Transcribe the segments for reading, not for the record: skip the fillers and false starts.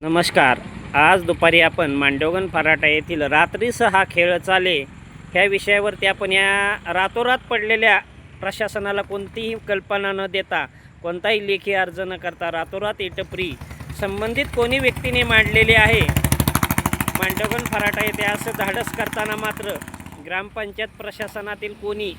नमस्कार. आज दुपारी आपण मांडवगण फराटा येथील रात्रीचा हा खेळ चाले ह्या विषयावरती आपण या रातोरात पडलेल्या प्रशासनाला कोणतीही कल्पना न देता कोणताही लेखी अर्ज न करता रातोरात टपरी संबंधित कोणी व्यक्तीने मांडलेली आहे. मांडवगण फराटा येथे असं धाडस करताना मात्र ग्रामपंचायत प्रशासनातील कोणी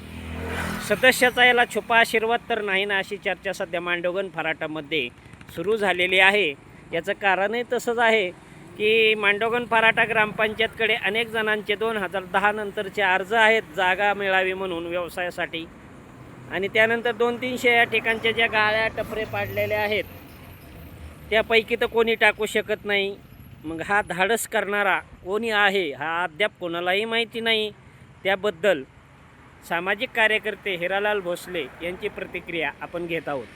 सदस्याचा याला छुपा आशीर्वाद तर नाही ना, अशी चर्चा सध्या मांडवगण फराटामध्ये सुरू झालेली आहे. याचं कारणही तसंच आहे की मांडवगण फराटा ग्रामपंचायतकडे अनेक जणांचे 2010 नंतरचे अर्ज आहेत जागा मिळावी म्हणून व्यवसायासाठी, आणि त्यानंतर 200-300 या ठिकाणच्या ज्या गाळ्या टपरे पाडलेल्या आहेत त्यापैकी तर कोणी टाकू शकत नाही. मग हा धाडस करणारा कोणी आहे हा अद्याप कोणालाही माहिती नाही. त्याबद्दल सामाजिक कार्यकर्ते हिरालाल भोसले यांची प्रतिक्रिया आपण घेत आहोत.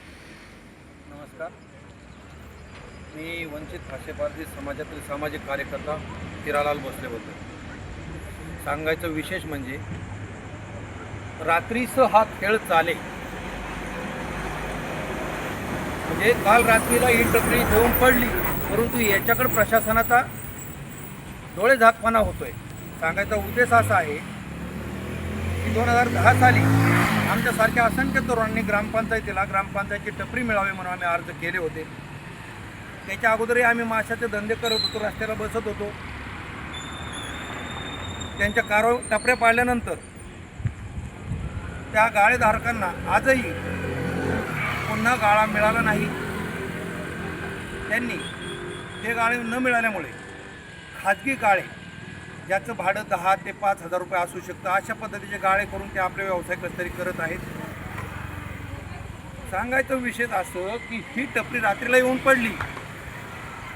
नमस्कार. मी वंचित भाषेपारधी समाजातील सामाजिक कार्यकर्ता हिरालाल भोसले बोलतो. सांगायचं विशेष म्हणजे रात्रीचं हा खेळ चाले, म्हणजे काल रात्रीला ही टपरी घेऊन पडली, परंतु याच्याकडे प्रशासनाचा डोळे झाकपणा होतोय. सांगायचा उद्देश असा आहे की 2010 साली आमच्यासारख्या असंख्य तरुणांनी ग्रामपंचायतीची टपरी मिळावी म्हणून आम्ही अर्ज केले होते. त्याच्या अगोदरही आम्ही माशाचे धंदे करत होतो, रस्त्याला बसत होतो. त्यांच्या टपऱ्या पाडल्यानंतर त्या गाळेधारकांना आजही पुन्हा गाळा मिळाला नाही. त्यांनी ते गाळे न मिळाल्यामुळे खाजगी गाळे ज्याचं भाडं 10 ते 5 हजार रुपये असू शकतं अशा पद्धतीचे गाळे करून ते आपले व्यवसाय कसतरी करत आहेत. सांगायचं विषय असं की ही टपरी रात्रीला येऊन पडली,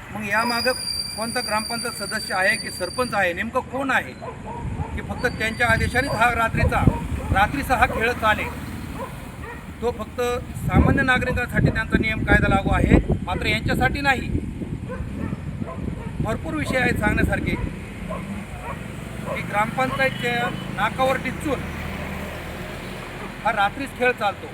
मग यामागं कोणता ग्रामपंचायत सदस्य आहे की सरपंच आहे, नेमकं कोण आहे की फक्त त्यांच्या आदेशानेच हा रात्रीचा हा खेळ चाले? तो फक्त सामान्य नागरिकांसाठी त्यांचा नियम कायदा लागू आहे, मात्र यांच्यासाठी नाही. भरपूर विषय आहेत सांगण्यासारखे की ग्रामपंचायतच्या नाकावर टिचून हा रात्रीच खेळ चालतो.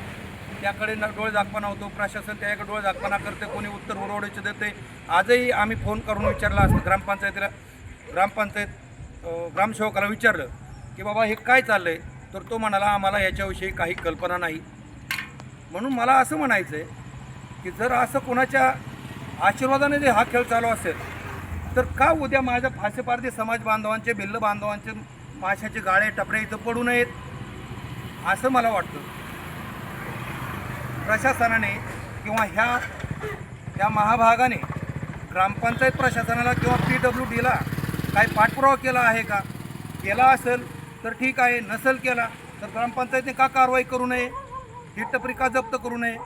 त्याकडे डोळे झाकपणा होतो, प्रशासन त्याकडे डोळे झाकपणा करते, कोणी उत्तर उरवडीचे देते. आजही आम्ही फोन करून विचारला असतं ग्रामसेवकाला विचारलं की बाबा हे काय चाललं आहे, तर तो म्हणाला आम्हाला याच्याविषयी काही कल्पना नाही. म्हणून मला असं म्हणायचं आहे की जर असं कोणाच्या आशीर्वादाने जर हा खेळ चालू असेल तर का उद्या माझ्या फासेपारधी समाज बांधवांचे, भिल्ल बांधवांचे माशाचे गाळे टपरे इथं पडू नयेत असं मला वाटतं. प्रशासनाने किंवा ह्या महाभागाने ग्रामपंचायत प्रशासनाला किंवा PWDला काही पाठपुरावा केला आहे का? केला असेल तर ठीक आहे, नसेल केला तर ग्रामपंचायतीने का कारवाई करू नये, ही टपरी का जप्त करू नये?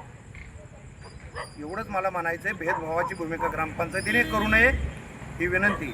एवढंच मला म्हणायचं आहे. भेदभावाची भूमिका ग्रामपंचायतीने करू नये ही विनंती.